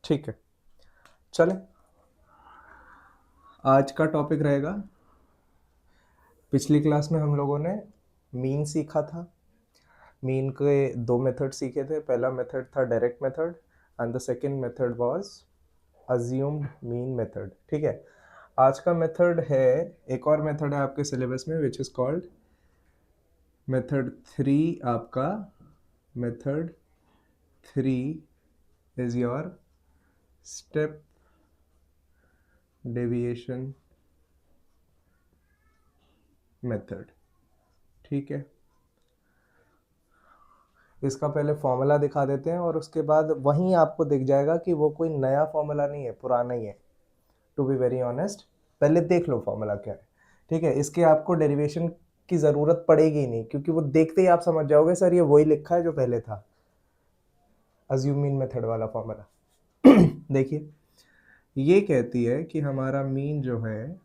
ठीक है, चले आज का टॉपिक रहेगा। पिछली क्लास में हम लोगों ने मीन सीखा था। मीन के दो मेथड सीखे थे। पहला मेथड था direct method and the second method was assumed mean method. ठीक है, आज का मेथड है, एक और मेथड है आपके सिलेबस में विच इज कॉल्ड मेथड 3। आपका method 3 is your step deviation method. ठीक है, इसका पहले फॉर्मूला दिखा देते हैं और उसके बाद वहीं आपको दिख जाएगा कि वो कोई नया फॉर्मूला नहीं है, पुराना ही है। टू बी वेरी ऑनेस्ट, पहले देख लो फॉर्मूला क्या है। ठीक है, इसके आपको डेरिवेशन की ज़रूरत पड़ेगी नहीं, क्योंकि वो देखते ही आप समझ जाओगे सर ये वही लिखा है जो पहले था, अज्यूम मीन मेथड वाला फॉर्मूला। देखिए, ये कहती है कि हमारा मीन जो है,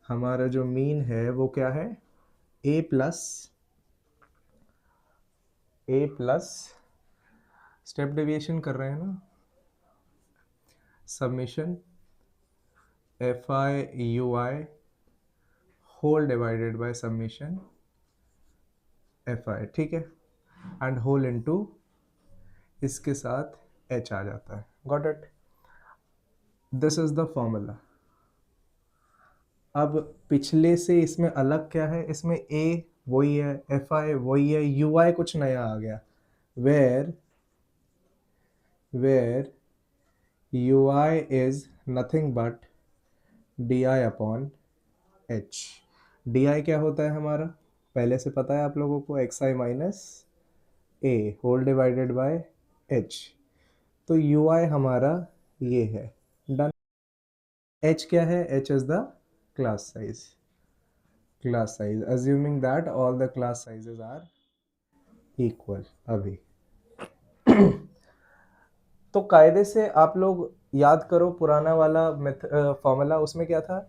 हमारा जो मीन है वो क्या है, ए प्लस स्टेप डेविएशन कर रहे हैं ना, summation F I U I whole divided by summation F I. ठीक है, एंड होल इनटू इसके साथ एच आ जाता है। Got it? This is the formula. अब पिछले से इसमें अलग क्या है, इसमें ए वही है, एफ आई वही है, यू आई कुछ नया आ गया। Where U I is nothing but D I upon H. D I क्या होता है हमारा, पहले से पता है आप लोगों को, X I minus A whole divided by H. तो यू आई हमारा ये है। डन। एच क्या है, H is the class size assuming that all the class sizes are equal. अभी तो कायदे से आप लोग याद करो पुराना वाला फॉर्मूला, उसमें क्या था,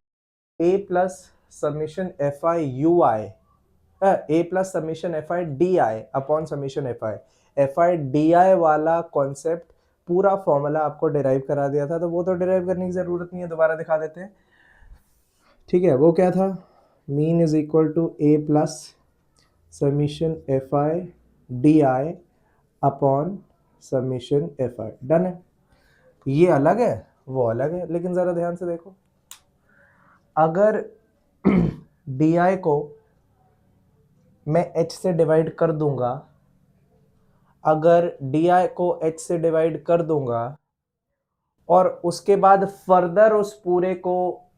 A plus summation F I U I, A plus summation F I D I upon summation F I D I वाला कॉन्सेप्ट पूरा फॉर्मूला आपको डिराइव करा दिया था, तो वो तो डिराइव करने की जरूरत नहीं है, दोबारा दिखा देते हैं। ठीक है, वो क्या था, mean is equal to A plus summation F I D I upon summation F I. Done है। ये अलग है, वो अलग है, लेकिन जरा ध्यान से देखो, अगर डी आई को मैं h से डिवाइड कर दूंगा, अगर डी आई को h से डिवाइड कर दूंगा और उसके बाद फर्दर उस पूरे को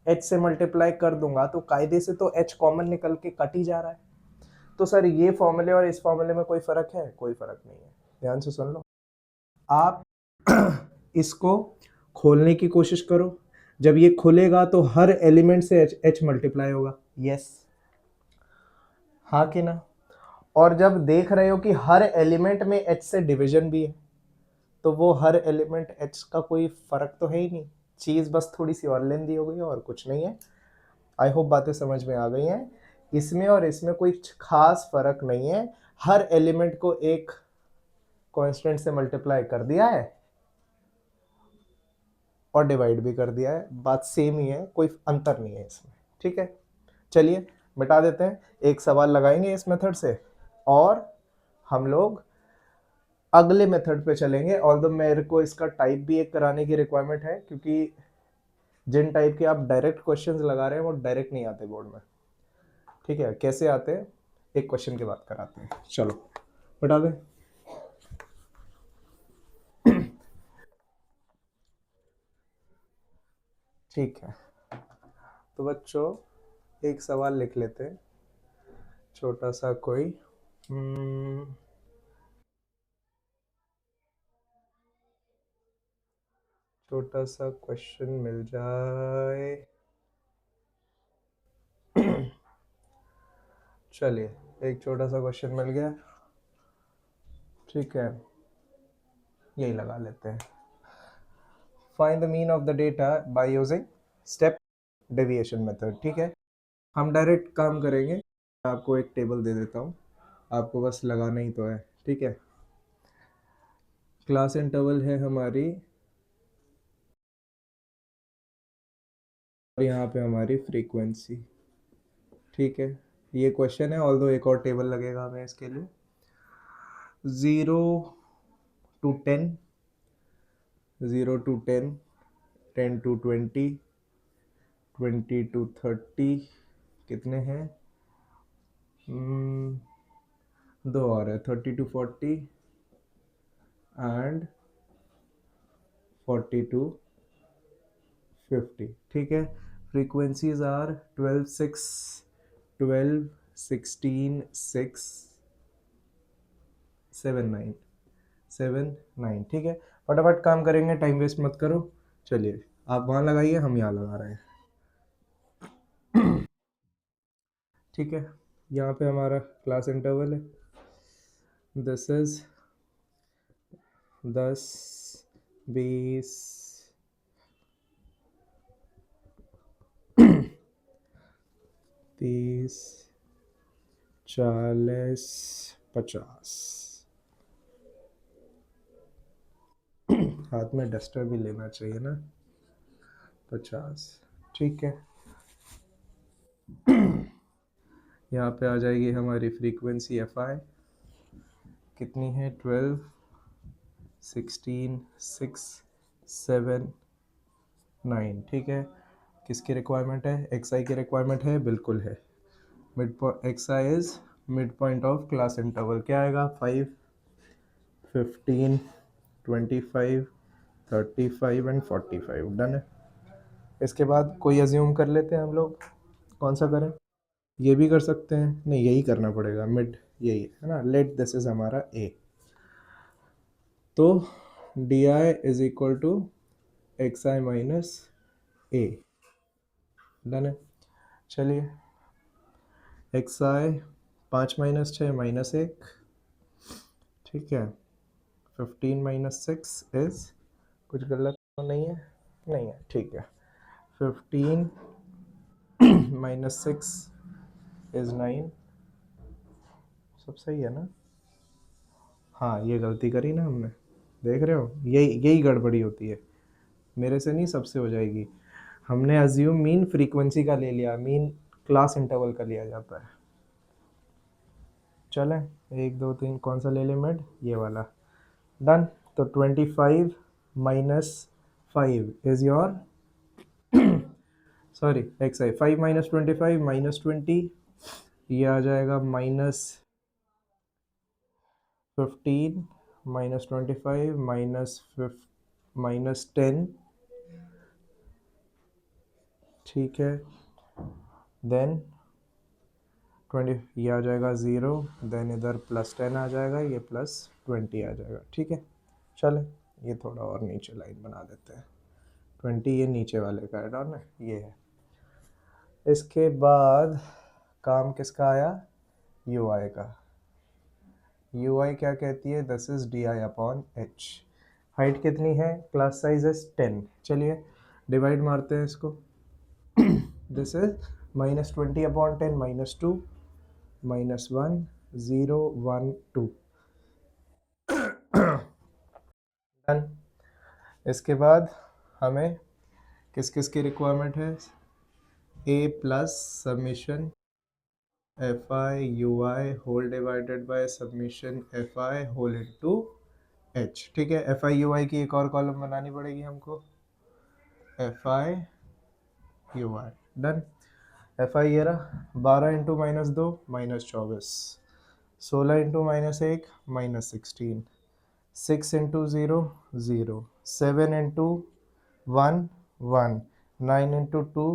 h से मल्टीप्लाई कर दूंगा, तो कायदे से तो h कॉमन निकल के कट ही जा रहा है। तो सर ये फॉर्मूले और इस फॉर्मूले में कोई फर्क है? कोई फर्क नहीं है। ध्यान से सुन लो, आप इसको खोलने की कोशिश करो। जब ये खुलेगा तो हर एलिमेंट से h मल्टीप्लाई होगा। यस, हाँ कि ना? और जब देख रहे हो कि हर एलिमेंट में h से डिवीजन भी है, तो वो हर एलिमेंट h का कोई फर्क तो है ही नहीं, चीज़ बस थोड़ी सी और लेंदी हो गई है और कुछ नहीं है। आई होप बातें समझ में आ गई हैं। इसमें और इसमें कोई खास फर्क नहीं है, हर एलिमेंट को एक कांस्टेंट से मल्टीप्लाई कर दिया है और डिवाइड भी कर दिया है, बात सेम ही है, कोई अंतर नहीं है इसमें। ठीक है, चलिए मिटा देते हैं, एक सवाल लगाएंगे इस मेथड से और हम लोग अगले मेथड पे चलेंगे। ऑल्दो मेरे को इसका टाइप भी एक कराने की रिक्वायरमेंट है, क्योंकि जिन टाइप के आप डायरेक्ट क्वेश्चंस लगा रहे हैं वो डायरेक्ट नहीं आते बोर्ड में। ठीक है, कैसे आते हैं, एक क्वेश्चन की बात कराते हैं। चलो बता दें। ठीक है, तो बच्चों एक सवाल लिख लेते हैं, छोटा सा कोई छोटा सा क्वेश्चन मिल जाए। चलिए, एक छोटा सा क्वेश्चन मिल गया। ठीक है, यही लगा लेते हैं। Find the mean of the data by using step deviation method. ठीक है, हम डायरेक्ट काम करेंगे। आपको एक टेबल दे देता हूँ, आपको बस लगाना ही तो है। ठीक है, क्लास इंटरवल है हमारी और यहाँ पे हमारी फ्रीक्वेंसी। ठीक है, ये क्वेश्चन है, ऑल्दो एक और टेबल लगेगा हमें इसके लिए। 0 to 10, 0 to 10, 10 to 20, 20 to 30, कितने हैं? दो और है, 30 to 40 एंड 40 to 50। ठीक है, फ्रीक्वेंसीज आर 12 6, 12 16 6 7 9, 7 9। ठीक है, फटाफट काम करेंगे, टाइम वेस्ट मत करो। चलिए, आप वहाँ लगाइए, हम यहाँ लगा रहे हैं। ठीक है, यहाँ पे हमारा क्लास इंटरवल है, दिस इज 10 20 30 40 50। हाथ में डस्टर भी लेना चाहिए ना। 50। ठीक है, यहाँ पे आ जाएगी हमारी फ्रीक्वेंसी एफ आई, कितनी है? 12 16 6 7 9। ठीक है, किसकी रिक्वायरमेंट है? एक्स आई की रिक्वायरमेंट है, बिल्कुल है। Mid x I is mid point of class interval. क्या आएगा? 5 15 25 35 एंड 45। डन है। इसके बाद कोई अज्यूम कर लेते हैं हम लोग, कौन सा करें? ये भी कर सकते हैं, नहीं यही करना पड़ेगा, मिड यही है ना। लेट दिस इज हमारा ए, तो D I is equal to X I minus A. Done है। चलिए, एक्स आई 5 माइनस 6 माइनस 1। ठीक है, 15 माइनस 6 इज, कुछ गलत तो नहीं है? नहीं है, ठीक है। 15 माइनस 6 इज 9। सब सही है ना? हाँ, ये गलती करी ना हमने, देख रहे हो, यही यही गड़बड़ी होती है। मेरे से नहीं, सबसे हो जाएगी। हमने अज्यूम मीन फ्रीक्वेंसी का ले लिया, मीन क्लास इंटरवल का लिया जाता है। चलें, 1 2 3, कौन सा ले लें? मिड, ये वाला। डन। तो 25 minus 5 is your, sorry, x I 5 minus 25 minus 20, ये आ जाएगा माइनस 15 माइनस 25 माइनस 10। ठीक है, देन 20, ये आ जाएगा 0, देन इधर प्लस 10 आ जाएगा, ये प्लस 20 आ जाएगा। ठीक है, चले, ये थोड़ा और नीचे लाइन बना देते हैं। 20 ये नीचे वाले का है, डन है, ये है। इसके बाद काम किसका आया? यू आई का। यू आई क्या कहती है? This is D I upon H. Height कितनी है? Class size is 10। चलिए, डिवाइड मारते हैं इसको। This is minus 20 upon 10 minus 2 minus 1 0 1 2। Done. इसके बाद हमें किस किस की रिक्वायरमेंट है? A plus summation F I U I whole divided by summation F I whole into H. ठीक है, एफ आई यू आई की एक और कॉलम बनानी पड़ेगी हमको, F I U I. Done. F I ये रहा, 12 into minus 2 minus 24, 16 into minus 1 minus 16, 6 into 0 0, 7 into 1 1, 9 into 2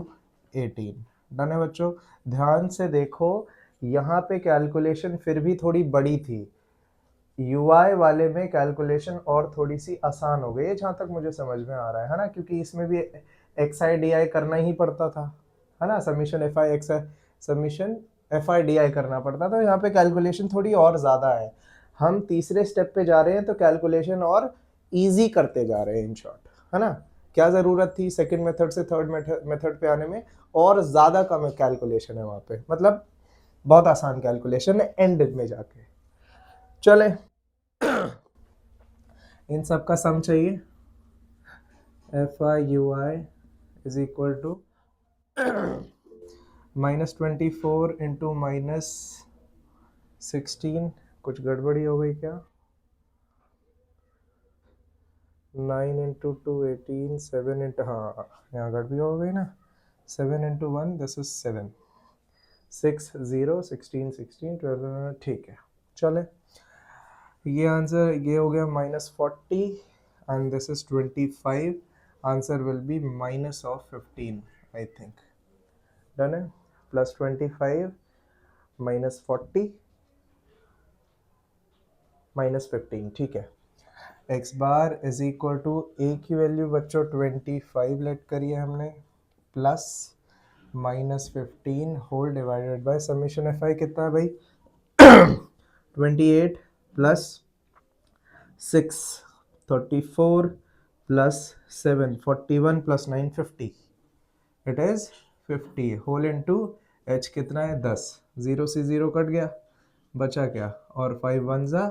18। Done है बच्चों। ध्यान से देखो, यहाँ पे कैलकुलेशन फिर भी थोड़ी बड़ी थी, UI वाले में कैलकुलेशन और थोड़ी सी आसान हो गई है, जहाँ तक मुझे समझ में आ रहा है ना, क्योंकि इसमें भी एक्स आई डी आई करना ही पड़ता था, है ना। Summation F I X I, summation F I D आई करना पड़ता था। यहाँ पे कैलकुलेशन थोड़ी और ज़्यादा है। हम तीसरे स्टेप पे जा रहे हैं, तो कैलकुलेशन और ईजी करते जा रहे हैं, इन शॉर्ट, है ना। क्या ज़रूरत थी सेकेंड मेथड से थर्ड मेथड पे आने में? और ज़्यादा कम कैलकुलेशन है वहाँ पे, मतलब बहुत आसान कैलकुलेशन है एंड में जाके। चले, इन सब का सम चाहिए। F I U I is equal to -24 into -16, कुछ गड़बड़ी हो गई क्या? 9 इंटू 2 18, 7 इंटू, हाँ यहाँ गड़बड़ी हो गई ना, 7 इंटू 1 दिस इज 7, 6 0 16 16 12, ठीक है। चले, ये आंसर ये हो गया -40 and this is 25, answer will be minus of 15 I think. Done है, +25 -40 -15, ठीक है। X bar is equal to, A की वैल्यू बच्चों 25 लेट करिए हमने, plus -15 whole divided by summation F I कितना है भाई? 28 plus 6 34 plus 7 41 plus 9 50, it is 50 whole into H कितना है 10, 0 से 0 कट गया, बचा क्या, और 5 1 जा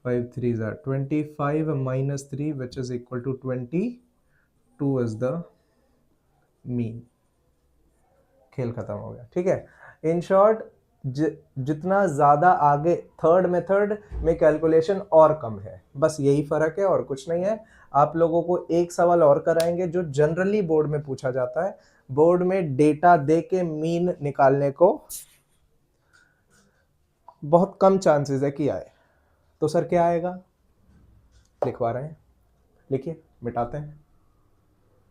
5 3 जा 25 minus 3 which is equal to 22 is the mean. खेल खत्म हो गया, ठीक है। इन शॉर्ट, जितना ज्यादा आगे थर्ड मेथड में कैलकुलेशन और कम है, बस यही फर्क है और कुछ नहीं है। आप लोगों को एक सवाल और कराएंगे जो जनरली बोर्ड में पूछा जाता है, बोर्ड में डेटा दे के मीन निकालने को बहुत कम चांसेस है कि आए। तो सर क्या आएगा, लिखवा रहे हैं, लिखिए, मिटाते हैं,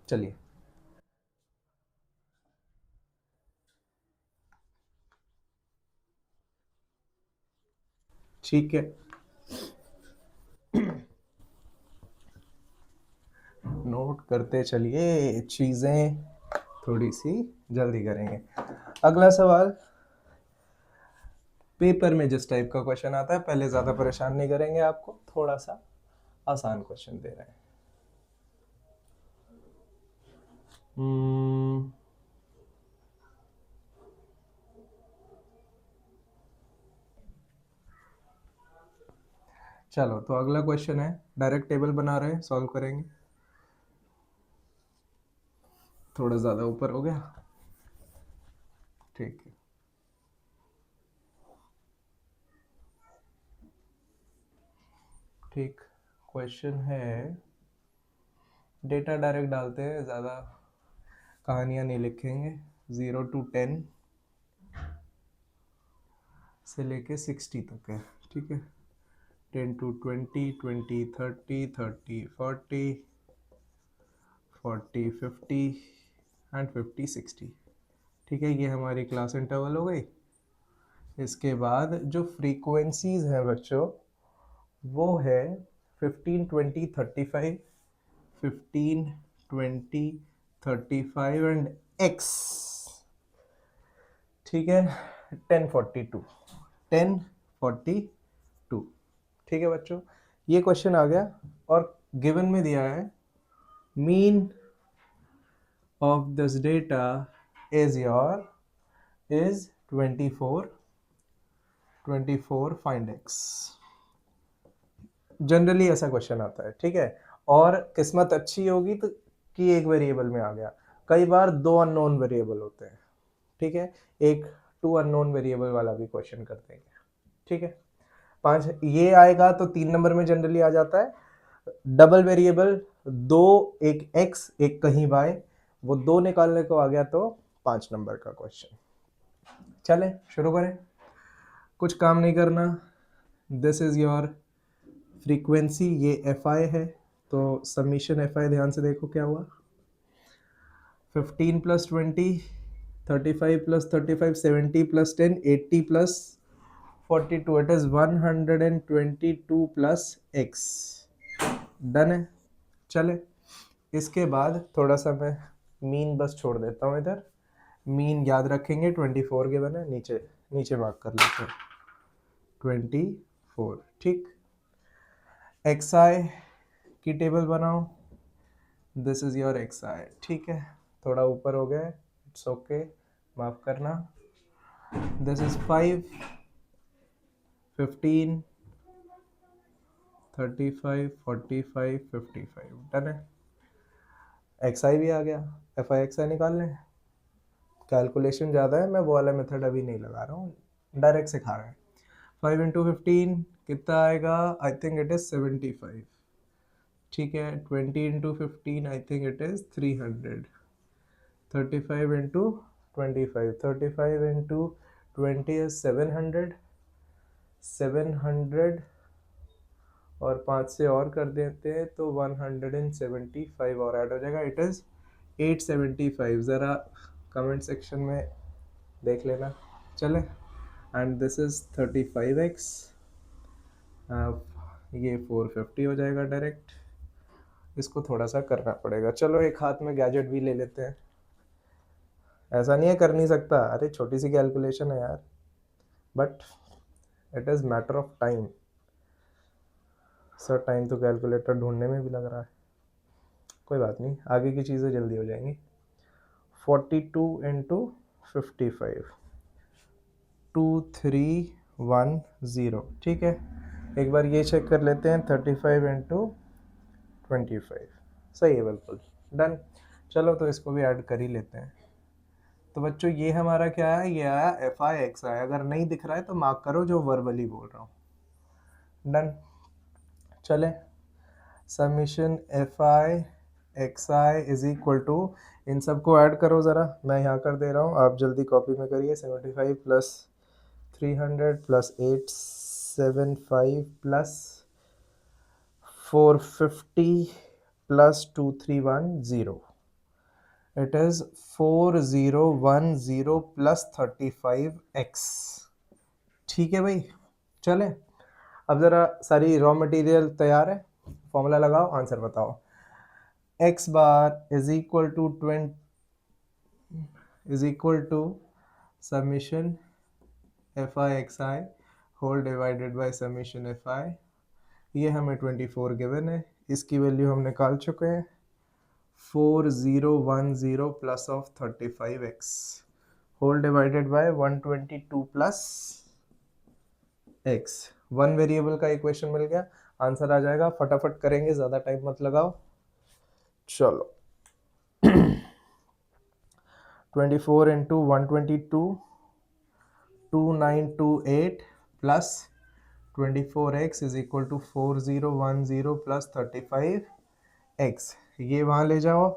चलिए। ठीक है, नोट करते चलिए, चीजें थोड़ी सी जल्दी करेंगे। अगला सवाल, पेपर में जिस टाइप का क्वेश्चन आता है, पहले ज्यादा परेशान नहीं करेंगे आपको, थोड़ा सा आसान क्वेश्चन दे रहे हैं। चलो, तो अगला क्वेश्चन है, डायरेक्ट टेबल बना रहे हैं, सॉल्व करेंगे। थोड़ा ज्यादा ऊपर हो गया, ठीक है। ठीक, क्वेश्चन है, डेटा डायरेक्ट डालते हैं, ज़्यादा कहानियाँ नहीं लिखेंगे। 0 to 10 से लेके 60 तक है, ठीक है। 10 to 20 20 30 30 40 40 50 एंड 50 60, ठीक है। ये हमारी क्लास इंटरवल हो गई। इसके बाद जो फ्रीक्वेंसीज हैं बच्चों, वो है 15 20 35, 15 20 35 एंड एक्स, ठीक है। 1042, 1042, ठीक है बच्चों। ये क्वेश्चन आ गया और गिवन में दिया है mean of this data is your is 24 24 find x. Generally ऐसा क्वेश्चन आता है, ठीक है। और किस्मत अच्छी होगी तो कि एक वेरिएबल में आ गया, कई बार दो अननोन वेरिएबल होते हैं, ठीक है। एक टू अननोन वेरिएबल वाला भी क्वेश्चन कर देंगे, ठीक है। 5 ये आएगा तो 3 नंबर में जनरली आ जाता है। डबल वेरिएबल, दो, एक एक्स एक कहीं वाई, वो दो निकालने को आ गया तो 5 नंबर का क्वेश्चन। चले शुरू करें, कुछ काम नहीं करना। दिस इज योर फ्रीक्वेंसी, ये एफ आई है, तो समीशन एफ आई ध्यान से देखो क्या हुआ। 15 plus 20 35 plus 35 70 plus 10 80 plus 42, it is 122 plus x. Done है, चले। इसके बाद थोड़ा सा मैं मीन बस छोड़ देता हूँ इधर, मीन याद रखेंगे 24 के बने, नीचे नीचे मार्क कर लेते हैं 24, ठीक। एक्स आई की टेबल बनाओ, this is your x I, ठीक है। थोड़ा ऊपर हो गया, इट्स ओके, माफ करना। दिस इज 5 15 35 45 55, डन है। एक्स आई भी आ गया, एफ आई एक्स आई निकाल लें। कैलकुलेशन ज़्यादा है, मैं वो वाला मेथड अभी नहीं लगा रहा हूँ, डायरेक्ट सिखा रहे हैं। 5 इंटू 15 कितना आएगा? I think it is 75। ठीक है, 20 into 15 I think it is 300। 35 into 25, 35 into 20 is 700, 700 और 5 से और कर देते हैं तो 175 और ऐड हो जाएगा, इट इज़ 875। ज़रा कमेंट सेक्शन में देख लेना। चले, एंड दिस इज़ 35x, ये 450 हो जाएगा डायरेक्ट। इसको थोड़ा सा करना पड़ेगा, चलो एक हाथ में गैजेट भी ले लेते हैं। ऐसा नहीं है कर नहीं सकता, अरे छोटी सी कैलकुलेशन है यार, but it is matter of time. Sir time तो कैलकुलेटर ढूंढने में भी लग रहा है, कोई बात नहीं, आगे की चीज़ें जल्दी हो जाएंगी। 42 इंटू 55, 2310। ठीक है, एक बार ये चेक कर लेते हैं, 35 इंटू 25, सही है बिल्कुल, डन। चलो तो इसको भी ऐड कर ही लेते हैं। तो बच्चों ये हमारा क्या है, ये आया एफ आई एक्स आई। अगर नहीं दिख रहा है तो मार्क करो जो वर्बली बोल रहा हूँ, डन। चले, summation F I X I is equal to, इन सबको ऐड करो ज़रा, मैं यहाँ कर दे रहा हूँ, आप जल्दी कॉपी में करिए। 75 plus 300 plus 875 plus 450 plus 2310, it is 4010 plus 35x। ठीक है भाई, चले अब ज़रा सारी रॉ मटेरियल तैयार है, फॉर्मूला लगाओ, आंसर बताओ। x bar is equal to summation F I X I whole divided by summation F I. ये हमें 24 गिवन है, इसकी वैल्यू हम निकाल चुके हैं, 4010 plus of 35x whole divided by 122 plus x। One variable का इक्वेशन मिल गया, आंसर आ जाएगा। फटाफट करेंगे, ज़्यादा टाइम मत लगाओ। चलो 24 into 122, 2928 plus 24x is equal to 4010 plus 35x। ये वहाँ ले जाओ,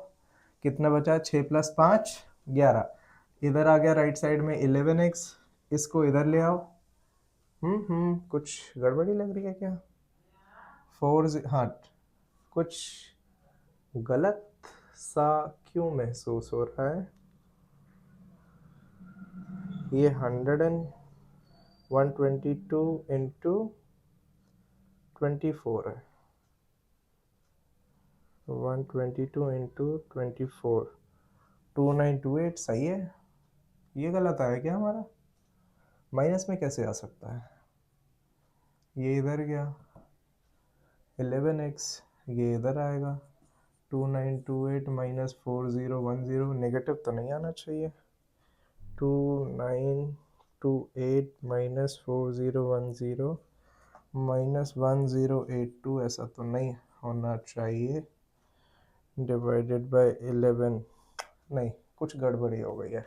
कितना बचा? 6 प्लस 5 11, इधर आ गया राइट साइड में 11x, इसको इधर ले आओ। कुछ गड़बड़ी लग रही है क्या? हाँ, कुछ गलत सा क्यों महसूस हो रहा है? ये 122 इंटू 24 है, 122 इंटू 24, 2928 सही है। ये गलत आया क्या हमारा? माइनस में कैसे आ सकता है? ये इधर गया 11x, ये इधर आएगा 2928 माइनस 4010, नेगेटिव तो नहीं आना चाहिए। 2928 माइनस 4010 माइनस 1082, ऐसा तो नहीं होना चाहिए, डिवाइडेड बाय 11, नहीं कुछ गड़बड़ी हो गई है,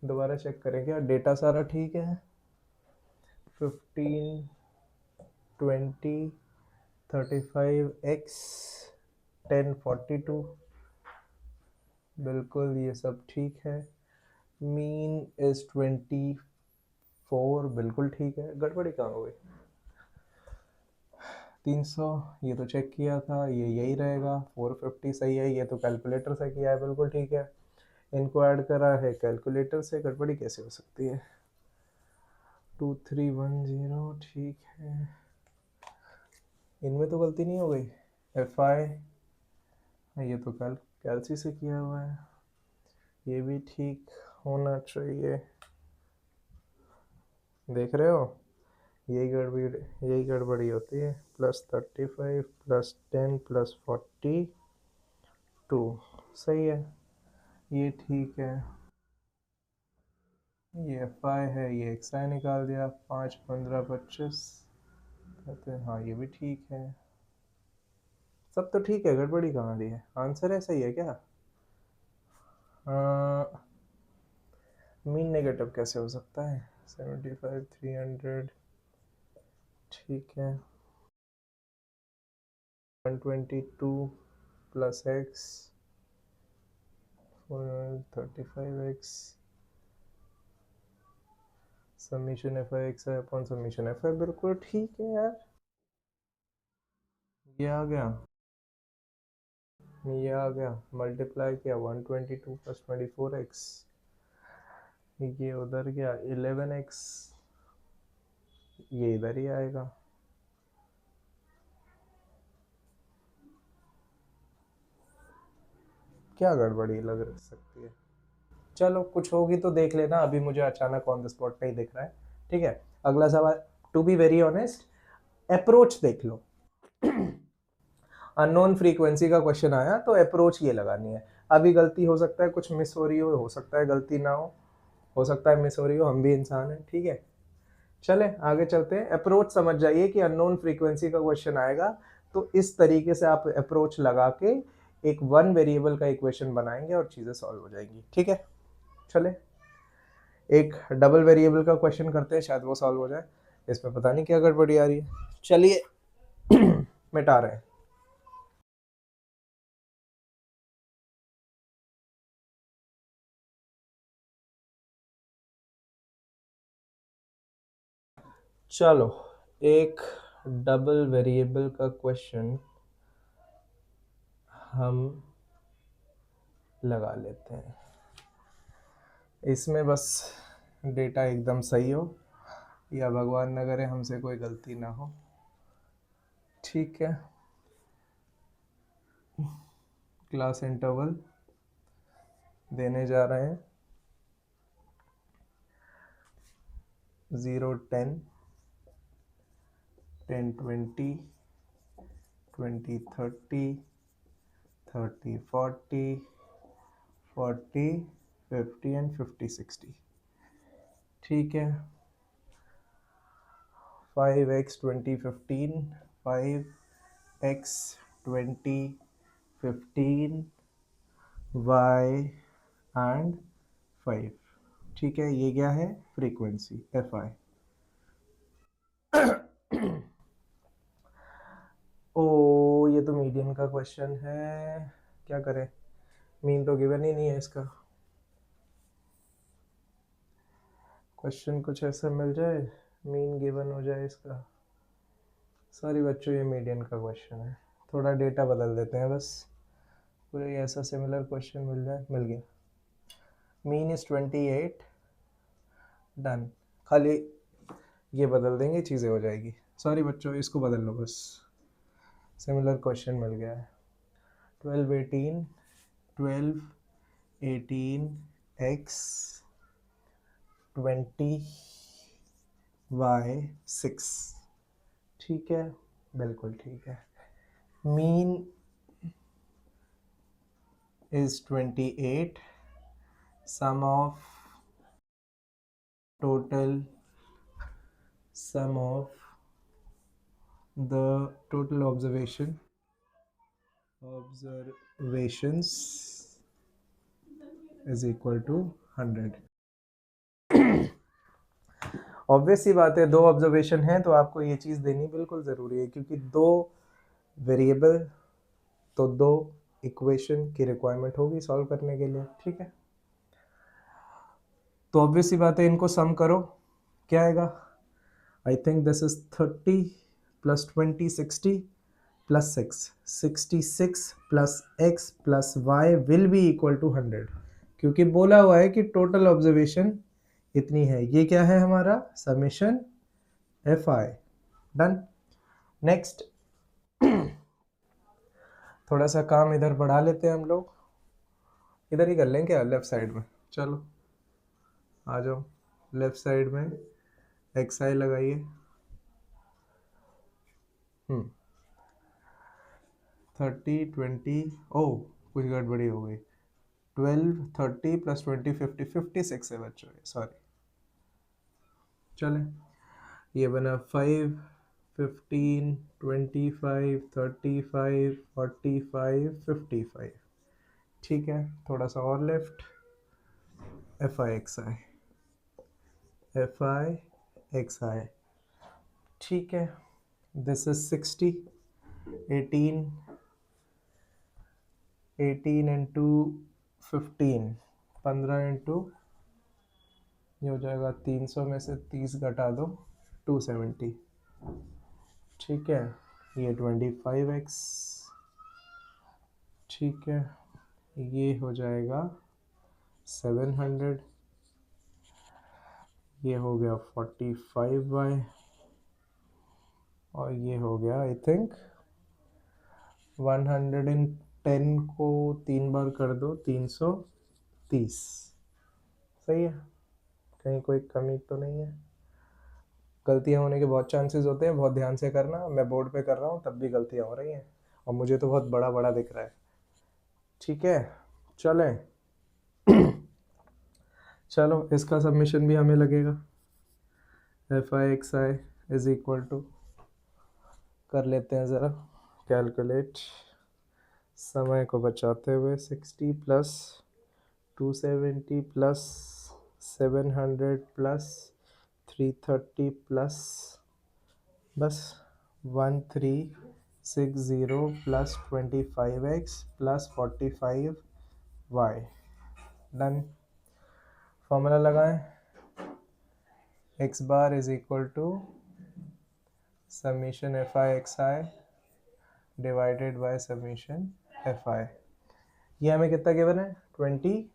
दोबारा चेक करें क्या? डेटा सारा ठीक है, 15 20 35x 1042, बिल्कुल ये सब ठीक है। मीन इज 24, बिल्कुल ठीक है। गड़बड़ी कहाँ हो गई? 300 ये तो चेक किया था, ये यही रहेगा। 450 सही है, ये तो कैलकुलेटर से किया है, बिल्कुल ठीक है। इनको ऐड करा है कैलकुलेटर से, गड़बड़ी कैसे हो सकती है? 2310 ठीक है, इनमें तो गलती नहीं हो गई। एफ आई, ये तो कैलसी से किया हुआ है, ये भी ठीक होना चाहिए। देख रहे हो, यही गड़बड़ी होती है। प्लस 35 प्लस 10 प्लस 42 सही है, ये ठीक है। ये एफ आई है, ये एक्स आई निकाल दिया, 5 15 25 कहते हैं, हाँ ये भी ठीक है, सब तो ठीक है। गड़बड़ी कहाँ दी है? आंसर है सही है क्या? मीन नेगेटिव कैसे हो सकता है? 75 300, ठीक है। 122 plus x 35x summation F I x है अपॉन समीशन एफ आई, बिल्कुल ठीक है यार। ये आ गया, ये आ गया, मल्टीप्लाई किया 122 प्लस 24x, ये उधर गया 11x, ये इधर ही आएगा। क्या गड़बड़ी लग सकती है? चलो कुछ होगी तो देख लेना, अभी मुझे अचानक ऑन द स्पॉट नहीं दिख रहा है। ठीक है, अगला सवाल, to be very honest approach देख लो। अननोन फ्रीक्वेंसी का क्वेश्चन आया तो अप्रोच ये लगानी है। अभी गलती हो सकता है, कुछ मिस हो रही हो सकता है गलती ना हो सकता है मिस हो रही हो, हम भी इंसान हैं, ठीक है। चले आगे चलते हैं। अप्रोच समझ जाइए कि अननोन फ्रीक्वेंसी का क्वेश्चन आएगा तो इस तरीके से आप अप्रोच लगा के एक वन वेरिएबल का इक्वेशन बनाएंगे और चीजें सॉल्व हो जाएंगी, ठीक है। चले एक डबल वेरिएबल का क्वेश्चन करते हैं, शायद वो सॉल्व हो जाए। इसमें पता नहीं क्या गड़बड़ी आ रही है, चलिए मिटा रहे हैं। चलो एक डबल वेरिएबल का क्वेश्चन हम लगा लेते हैं। इसमें बस डेटा एकदम सही हो या भगवान न करे हमसे कोई गलती ना हो, ठीक है। क्लास इंटरवल देने जा रहे हैं 0 10 10 20 20 30 30 40 40 50 एंड 50 60, ठीक है। 5x 20 15 5x 20 15 y एंड 5, ठीक है। ये क्या है? Frequency F I. ओ ये तो मीडियन का क्वेश्चन है, क्या करें? मीन तो गिवन ही नहीं है इसका। क्वेश्चन कुछ ऐसा मिल जाए मीन गिवन हो जाए इसका। सॉरी बच्चों, ये मीडियन का क्वेश्चन है, थोड़ा डेटा बदल देते हैं बस, कोई ऐसा सिमिलर क्वेश्चन मिल जाए। मिल गया, मीन इज 28, डन। खाली ये बदल देंगे, चीज़ें हो जाएगी। सॉरी बच्चों, इसको बदल लो बस, सिमिलर क्वेश्चन मिल गया है। 12 18 12 18 x 20 y 6, ठीक है, बिल्कुल ठीक है। Mean is 28, sum of total sum of the total observations is equal to 100। Obvious सी बात है, दो ऑब्जर्वेशन है तो आपको ये चीज़ देनी बिल्कुल ज़रूरी है, क्योंकि दो वेरिएबल तो दो इक्वेशन की रिक्वायरमेंट होगी सॉल्व करने के लिए, ठीक है। तो ऑब्वियस सी बात है, इनको सम करो, क्या आएगा? I think this is 30 plus 20 60 plus 6 66 plus x plus Y will be equal to 100, क्योंकि बोला हुआ है कि टोटल ऑब्जर्वेशन इतनी है। ये क्या है हमारा? Summation F I, done. Next थोड़ा सा काम इधर बढ़ा लेते हैं हम लोग, इधर ही कर लें क्या, लेफ्ट साइड में। चलो आ जाओ, लेफ्ट साइड में एक्स आई लगाइए। 30 20, ओ कुछ गड़बड़ी हो गई। 12 30 प्लस 20 50 56 है बच्चों, सॉरी। चले ये बना 5 15 25 35 45 55, ठीक है। थोड़ा सा और left, F I X I, F I X I, ठीक है। दिस इज 60, 18, 18 इंटू 15, 15 इंटू, ये हो जाएगा 300 में से 30 घटा दो 270, ठीक है। ये 25x, ठीक है। ये हो जाएगा 700, ये हो गया 45y, और ये हो गया आई थिंक 110 को 3 बार कर दो 330, सही है। कहीं कोई कमी तो नहीं है? गलतियां होने के बहुत चांसेस होते हैं, बहुत ध्यान से करना। मैं बोर्ड पे कर रहा हूँ तब भी गलतियां हो रही हैं, और मुझे तो बहुत बड़ा बड़ा दिख रहा है, ठीक है। चलें चलो इसका सबमिशन भी हमें लगेगा। F I X I is equal to, कर लेते हैं ज़रा कैलकुलेट, समय को बचाते हुए 60 प्लस 270 प्लस 700 प्लस 330 प्लस बस 1360 plus 25x plus 45y, done. Formula लगाएं, x bar is equal to summation F I X I divided by summation F I. ये हमें कितना गिवन है? 28,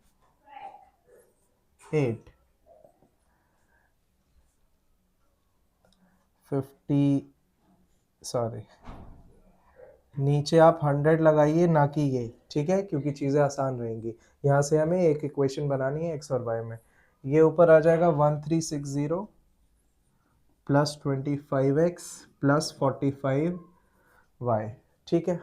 50, सॉरी नीचे आप 100 लगाइए ना कि ये, ठीक है, क्योंकि चीज़ें आसान रहेंगी। यहाँ से हमें एक इक्वेशन बनानी है x और y में। ये ऊपर आ जाएगा 1360 प्लस 25x प्लस 45y, ठीक है।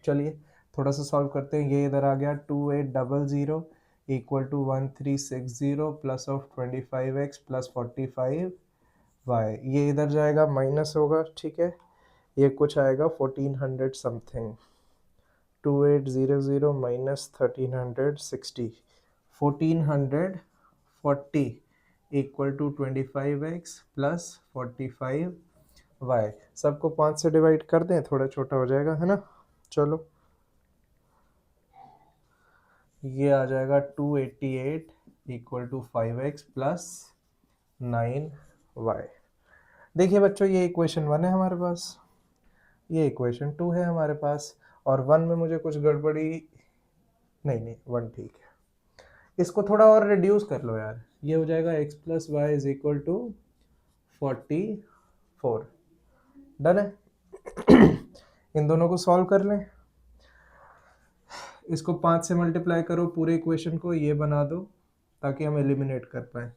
चलिए थोड़ा सा सॉल्व करते हैं। ये इधर आ गया 2800 equal to 1360 plus of 25x plus 45y, ये इधर जाएगा माइनस होगा, ठीक है। ये कुछ आएगा 1400 something, 2800 minus 1360, 1440 equal to 25x plus 45y। सबको 5 से डिवाइड कर दें, थोड़ा छोटा हो जाएगा, है ना। चलो ये आ जाएगा 288 equal to 5x plus 9y। देखिए बच्चों, ये इक्वेशन 1 है हमारे पास, ये इक्वेशन 2 है हमारे पास, और 1 में मुझे कुछ गड़बड़ी नहीं 1 ठीक है। इसको थोड़ा और रिड्यूस कर लो यार, ये हो जाएगा x plus Y is equal to 44, done है। इन दोनों को सॉल्व कर लें, इसको 5 से मल्टीप्लाई करो पूरे इक्वेशन को, ये बना दो ताकि हम एलिमिनेट कर पाए।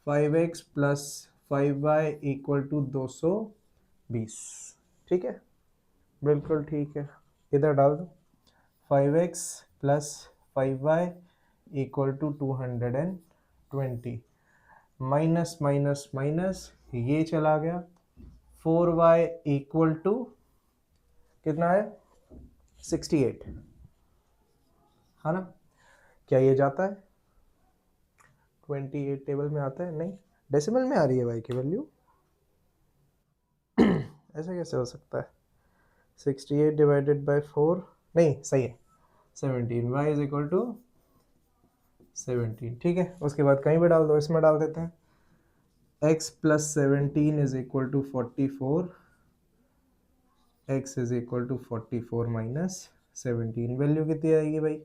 5x plus 5y equal to 220, ठीक है, बिल्कुल ठीक है। इधर डाल दो 5x plus 5y equal to 220, minus minus minus ये चला गया, 4y इक्वल टू कितना है? 68, है ना। क्या ये जाता है? 28 टेबल में आता है? नहीं, डेसिमल में आ रही है y की वैल्यू। ऐसा कैसे हो सकता है? 68 डिवाइडेड बाय 4, नहीं सही है 17, y इज इक्वल टू 17, ठीक है। उसके बाद कहीं भी डाल दो, इसमें डाल देते हैं x plus 17 is equal to 44, x is equal to 44 minus 17, value कितनी आएगी भाई?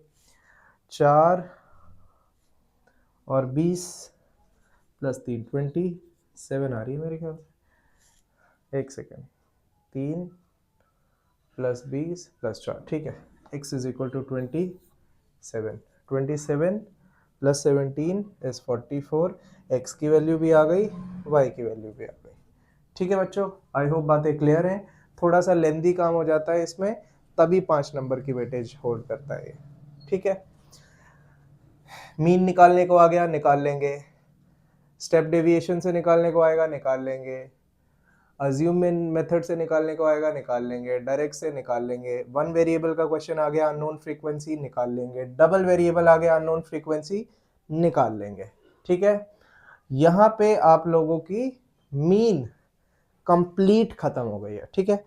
4 और 20 प्लस 3 27 आ रही है मेरे ख्याल से। एक सेकेंड, 3 प्लस 20 प्लस 4, ठीक है। x is equal to 27, 27 plus 17 is 44, x की वैल्यू भी आ गई, y की वैल्यू भी आ गई, ठीक है बच्चों। आई होप बातें क्लियर हैं। थोड़ा सा लेंदी काम हो जाता है इसमें, तभी 5 नंबर की वेटेज होल्ड करता है, ठीक है। मीन निकालने को आ गया, निकाल लेंगे। स्टेप डेविएशन से निकालने को आएगा, निकाल लेंगे। अज्यूम मेथड से निकालने को आएगा, निकाल लेंगे। डायरेक्ट से निकाल लेंगे। वन वेरिएबल का क्वेश्चन आ गया, अननोन फ्रीक्वेंसी, निकाल लेंगे। डबल वेरिएबल आ गया, अननोन फ्रीक्वेंसी, निकाल लेंगे, ठीक है। यहाँ पे आप लोगों की मीन कंप्लीट खत्म हो गई है, ठीक है।